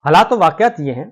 हालात व वाक़यात ये हैं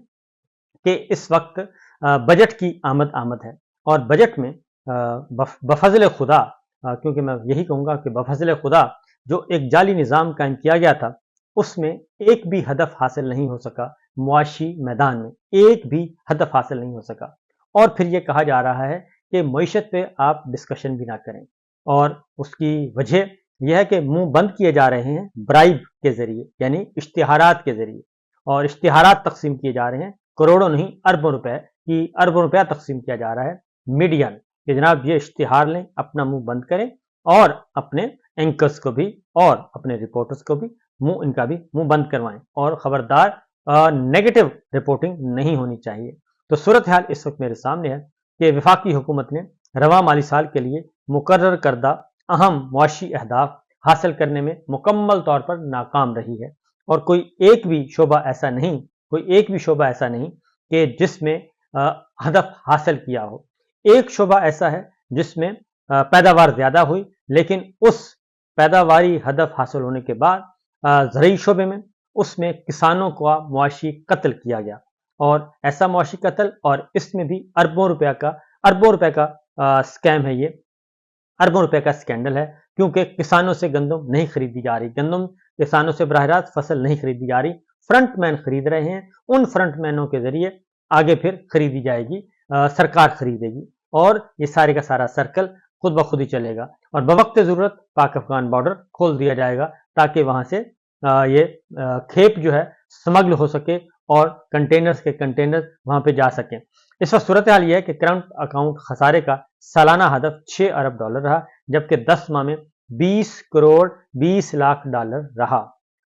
कि इस वक्त बजट की आमद है और बजट में बफज़ल खुदा, क्योंकि मैं यही कहूँगा कि बफज़ल खुदा जो एक जाली निज़ाम कायम किया गया था, उसमें एक भी हदफ हासिल नहीं हो सका। मुआशी मैदान में एक भी हदफ हासिल नहीं हो सका और फिर ये कहा जा रहा है कि मईशत पे आप डिस्कशन भी ना करें, और उसकी वजह यह है कि मुंह बंद किए जा रहे हैं ब्राइब के जरिए, यानी इश्तिहारात के जरिए, और इश्तिहारात तकसीम किए जा रहे हैं करोड़ों नहीं अरबों रुपए की, अरबों रुपया तकसीम किया जा रहा है मीडिया में कि जनाब ये इश्तिहार लें, अपना मुंह बंद करें और अपने एंकर्स को भी और अपने रिपोर्टर्स को भी इनका भी मुंह बंद करवाएं, और खबरदार नेगेटिव रिपोर्टिंग नहीं होनी चाहिए। तो सूरत हाल इस वक्त मेरे सामने है कि वफाकी हुकूमत ने रवा माली साल के लिए मुकर्रर करदा अहम मुआशी अहदाफ हासिल करने में मुकम्मल तौर पर नाकाम रही है, और कोई एक भी शोबा ऐसा नहीं कि जिसमें हदफ हासिल किया हो। एक शोबा ऐसा है जिसमें पैदावार ज्यादा हुई, लेकिन उस पैदावारी हदफ हासिल होने के बाद ज़रई शोबे में उसमें किसानों का मुआशी कत्ल किया गया, और ऐसा मुआशी कत्ल, और इसमें भी अरबों रुपए का स्कैम है, ये अरबों रुपए का स्कैंडल है, क्योंकि किसानों से गंदम नहीं खरीदी जा रही, गंदम किसानों से बराह रास्त फसल नहीं खरीदी जा रही, फ्रंटमैन खरीद रहे हैं, उन फ्रंटमैनों के जरिए आगे फिर खरीदी जाएगी, सरकार खरीदेगी, और ये सारे का सारा सर्कल खुद ब खुद ही चलेगा, और बवक्त जरूरत पाक अफगान बॉर्डर खोल दिया जाएगा ताकि वहां से ये खेप जो है स्मगल हो सके और कंटेनर्स के कंटेनर वहां पे जा सकें। इस वक्त सूरत हाल यह है कि करंट अकाउंट खसारे का सालाना हदफ $6 अरब रहा, जबकि 10 माह में 20 करोड़ 20 लाख डॉलर रहा।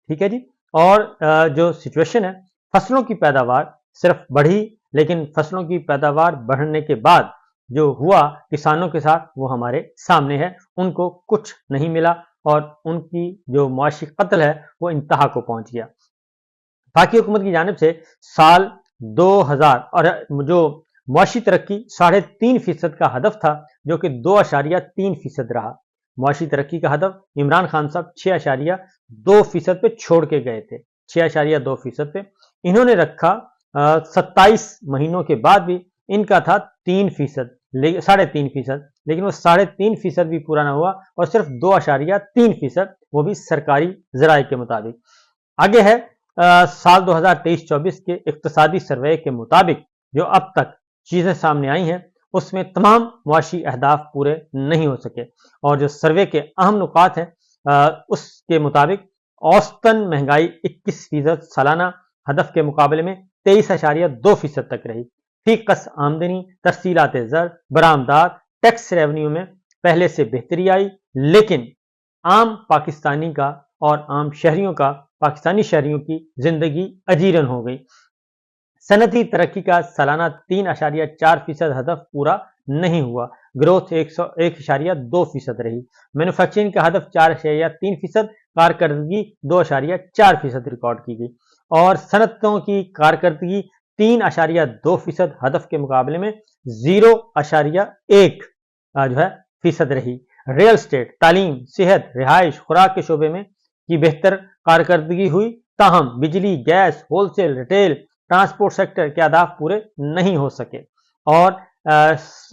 ठीक है जी। और जो सिचुएशन है, फसलों की पैदावार सिर्फ बढ़ी, लेकिन फसलों की पैदावार बढ़ने के बाद जो हुआ किसानों के साथ वो हमारे सामने है, उनको कुछ नहीं मिला और उनकी जो मुआशी कत्ल है वो इंतहा को पहुंच गया। पाकी हुकूमत की जानिब से साल 2000 और जो मुआशी तरक्की 3.5% का हदफ था, जो कि 2.3% रहा। मुआशी तरक्की का हदफ इमरान खान साहब 6.2% पे छोड़ के गए थे, 6.2% पे इन्होंने रखा। 27 महीनों के बाद भी इनका था 3%, 3.5%, लेकिन वो 3.5% भी पूरा ना हुआ और सिर्फ 2.3%, वो भी सरकारी जराये के मुताबिक। आगे है साल 2023-24 के इक्तसादी सर्वे के मुताबिक जो अब तक चीजें सामने आई हैं, उसमें तमाम मुआशी अहदाफ पूरे नहीं हो सके, और जो सर्वे के अहम नुकात हैं उसके मुताबिक औसतन महंगाई 21% सालाना हदफ के मुकाबले में 23.2% तक रही। फीकस आमदनी, तरसीलात ज़र, बरामदात, टैक्स रेवेन्यू में पहले से बेहतरी आई, लेकिन आम पाकिस्तानी का और आम शहरियों का, पाकिस्तानी शहरियों की जिंदगी अजीरन हो गई। सनती तरक्की का सालाना 3.4% हदफ पूरा नहीं हुआ, ग्रोथ 101.2% रही। मैन्युफैक्चरिंग का हदफ 4.3%, कारकर्दगी 2.4% रिकॉर्ड की गई, और सनतों की कारकर्दगी 3.2% हदफ के मुकाबले में 0.1 जो है फीसद रही। रियल स्टेट, तालीम, सेहत, रिहाइश, खुराक के शोबे में की बेहतर कारकर्दगी हुई, ताहम बिजली, gas, wholesale, retail, transport sector के अहदाफ पूरे नहीं हो सके, और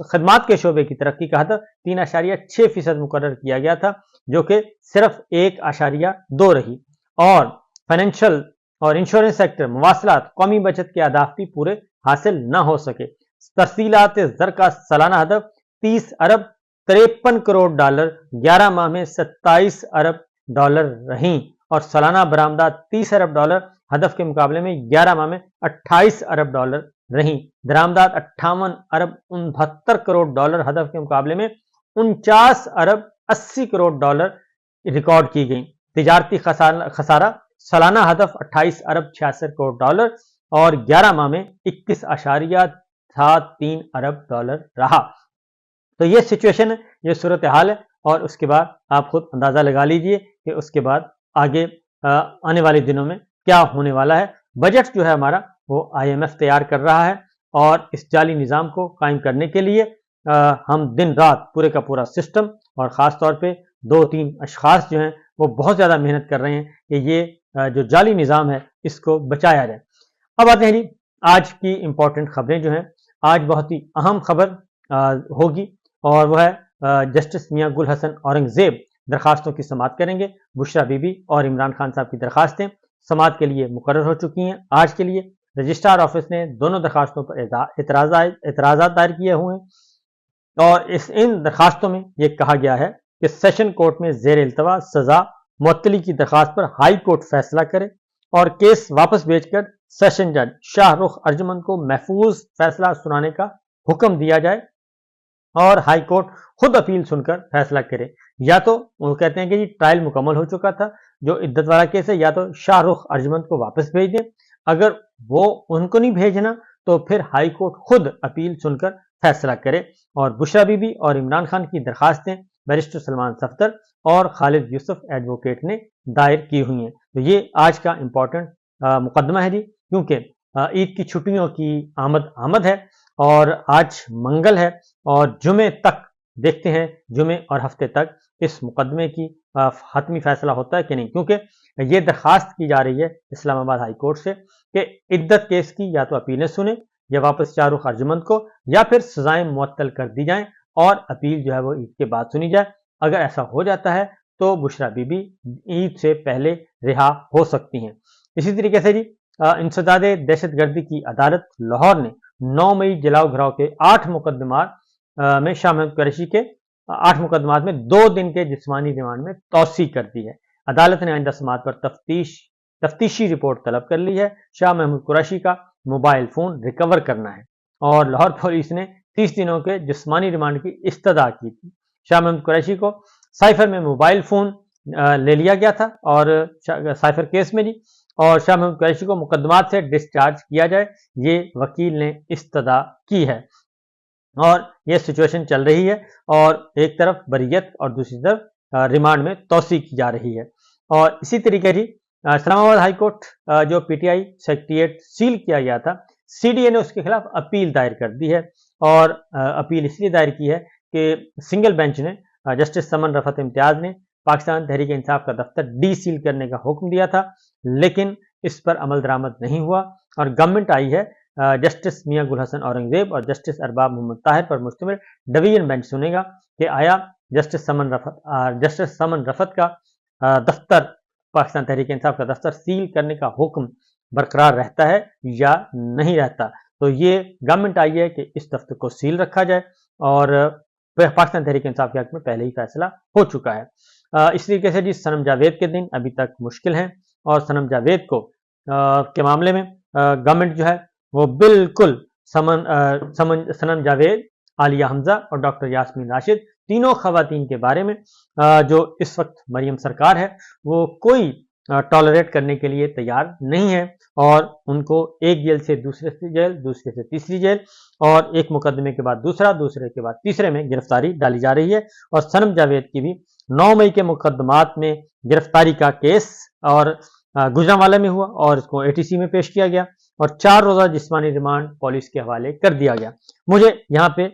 खदमात के शोबे की तरक्की का हदफ 3.6% मुकर्रर किया गया था, जो कि सिर्फ 1.2 रही, और फाइनेंशियल और इंश्योरेंस सेक्टर, मवासलात, कौमी बचत के अहदाफ भी पूरे हासिल न हो सके। तरसीलात ज़र का सालाना हदफ 30 अरब 53 करोड़ डॉलर 11 माह में 27 अरब डॉलर रहीं, और सालाना बरामदात 30 अरब डॉलर हदफ के मुकाबले में 11 माह में 28 अरब डॉलर रहीं। दरामदात 58 अरब 69 करोड़ डॉलर हदफ के मुकाबले में 49 अरब 80 करोड़ डॉलर रिकॉर्ड की गई। तिजारती खसारा सालाना हदफ 28 अरब 66 करोड़ डॉलर और 11 माह में 21.3 अरब डॉलर रहा। तो ये सिचुएशन है, ये सूरत हाल है, और उसके बाद आप खुद अंदाजा लगा लीजिए कि उसके बाद आगे आने वाले दिनों में क्या होने वाला है। बजट जो है हमारा वो IMF तैयार कर रहा है, और इस जाली निज़ाम को कायम करने के लिए हम दिन रात पूरे का पूरा सिस्टम और ख़ास तौर पे 2-3 अशखास जो हैं वो बहुत ज़्यादा मेहनत कर रहे हैं कि ये जो जाली निज़ाम है इसको बचाया जाए। अब आते हैं जी आज की इंपॉर्टेंट खबरें जो हैं। आज बहुत ही अहम खबर होगी और वह है जस्टिस मियां गुल हसन औरंगजेब दरखास्तों की समाअत करेंगे। बुशरा बीबी और इमरान खान साहब की दरखास्तें समाअत के लिए मुकर्रर हो चुकी हैं। आज के लिए रजिस्ट्रार ऑफिस ने दोनों दरखास्तों पर एतराज़ात दायर किए हुए हैं और इन दरखास्तों में यह कहा गया है कि सेशन कोर्ट में जेर इल्तवा सजा मुअत्तली की दरखास्त पर हाई कोर्ट फैसला करे और केस वापस भेजकर सेशन जज शाहरुख अर्जुमन को महफूज फैसला सुनाने का हुक्म दिया जाए और हाई कोर्ट खुद अपील सुनकर फैसला करे। या तो वो कहते हैं कि जी ट्रायल मुकम्मल हो चुका था, जो इद्दत वाला केस है, या तो शाहरुख अर्जुमन को वापस भेज दें। अगर वो उनको नहीं भेजना तो फिर हाई कोर्ट खुद अपील सुनकर फैसला करे। और बुशरा बीबी और इमरान खान की दरखास्तें बैरिस्टर सलमान सफ्दर और खालिद यूसुफ एडवोकेट ने दायर की हुई हैं। तो ये आज का इंपॉर्टेंट मुकदमा है जी, क्योंकि ईद की छुट्टियों की आमद है और आज मंगल है और जुमे तक देखते हैं, जुमे और हफ्ते तक इस मुकदमे की हतमी फैसला होता है कि नहीं, क्योंकि ये दरखास्त की जा रही है इस्लामाबाद हाई कोर्ट से कि इद्दत केस की या तो अपीलें सुने या वापस शाहरुख अर्जुमन को, या फिर सजाएं मुअत्तल कर दी जाएं और अपील जो है वो ईद के बाद सुनी जाए। अगर ऐसा हो जाता है तो बुशरा बीबी ईद से पहले रिहा हो सकती हैं। इसी तरीके से जी इंसदादे दहशतगर्दी की अदालत लाहौर ने 9 मई जलाओ घराव के 8 मुकदमात में शाह महमूद कुरैशी के 8 मुकदमात में 2 दिन के जिस्मानी रिमांड में तौसी कर दी है। अदालत ने आइंदा समाअत पर तफ्तीशी रिपोर्ट तलब कर ली है। शाह महमूद कुरैशी का मोबाइल फोन रिकवर करना है और लाहौर पुलिस ने 30 दिनों के जिस्मानी रिमांड की इस्तदा की थी। शाह महमूद कुरैशी को साइफर में मोबाइल फोन ले लिया गया था और साइफर केस में जी, और शाह महमूद कुरैशी को मुकदमात से डिस्चार्ज किया जाए, ये वकील ने इस्तदा की है। और ये सिचुएशन चल रही है और एक तरफ बरीयत और दूसरी तरफ रिमांड में तौसी की जा रही है। और इसी तरीके से इस्लामाबाद हाई कोर्ट जो पीटीआई सेक्रेटेरिएट सील किया गया था, सीडीए ने उसके खिलाफ अपील दायर कर दी है और अपील इसलिए दायर की है कि सिंगल बेंच ने जस्टिस समन रफत इम्तियाज ने पाकिस्तान तहरीक इंसाफ का दफ्तर डी सील करने का हुक्म दिया था, लेकिन इस पर अमल दरामद नहीं हुआ और गवर्नमेंट आई है जस्टिस मियां गुल हसन औरंगजेब और जस्टिस अरबाब मोहम्मद ताहिर पर मुश्तमिल डिवीजन बेंच सुनेगा कि आया जस्टिस समन रफत का दफ्तर, पाकिस्तान तहरीक इंसाफ का दफ्तर सील करने का हुक्म बरकरार रहता है या नहीं रहता। तो ये गवर्नमेंट आई है कि इस दफ्तर को सील रखा जाए और पाकिस्तान तहरीक इंसाफ के हक में पहले ही फैसला हो चुका है। इस तरीके से जी सनम जावेद के दिन अभी तक मुश्किल हैं और सनम जावेद को के मामले में गवर्नमेंट जो है वो बिल्कुल सनम जावेद, आलिया हमजा और डॉक्टर यास्मीन राशिद तीनों खवातीन के बारे में जो इस वक्त मरियम सरकार है वो कोई टॉलरेट करने के लिए तैयार नहीं है और उनको एक जेल से दूसरे से जेल, दूसरे से तीसरी जेल और एक मुकदमे के बाद दूसरा, दूसरे के बाद तीसरे में गिरफ्तारी डाली जा रही है। और सनम जावेद की भी 9 मई के मुकदमात में गिरफ्तारी का केस और गुजरांवाला में हुआ और इसको एटीसी में पेश किया गया और 4 रोजा जिस्मानी रिमांड पुलिस के हवाले कर दिया गया। मुझे यहाँ पे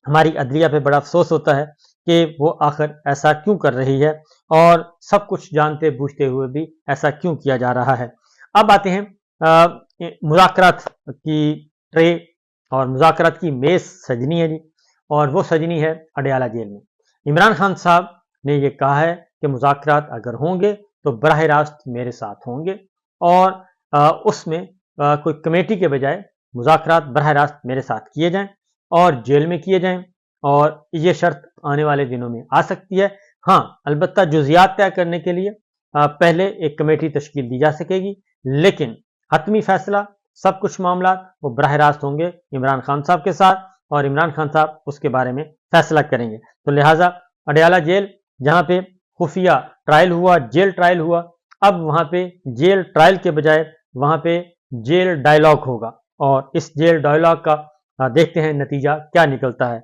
हमारी अदलिया पे बड़ा अफसोस होता है कि वो आखिर ऐसा क्यों कर रही है और सब कुछ जानते बूझते हुए भी ऐसा क्यों किया जा रहा है। अब आते हैं मुज़ाकरात की ट्रे और मुज़ाकरात की मेज सजनी है जी, और वो सजनी है अडयाला जेल में। इमरान खान साहब ने ये कहा है कि मुज़ाकरात अगर होंगे तो बराह रास्त मेरे साथ होंगे और उसमें कोई कमेटी के बजाय मुज़ाकरात बराह रास्त मेरे साथ किए जाएं और जेल में किए जाएं, और ये शर्त आने वाले दिनों में आ सकती है। हाँ, अलबत्ता जुज़ियात तय करने के लिए पहले एक कमेटी तश्कील दी जा सकेगी, लेकिन हतमी फैसला सब कुछ मामला वो बराह रास्त होंगे इमरान खान साहब के साथ और इमरान खान साहब उसके बारे में फैसला करेंगे। तो लिहाजा अडयाला जेल, जहाँ पे खुफिया ट्रायल हुआ, जेल ट्रायल हुआ, अब वहाँ पे जेल ट्रायल के बजाय वहाँ पे जेल डायलॉग होगा और इस जेल डायलॉग का देखते हैं नतीजा क्या निकलता है।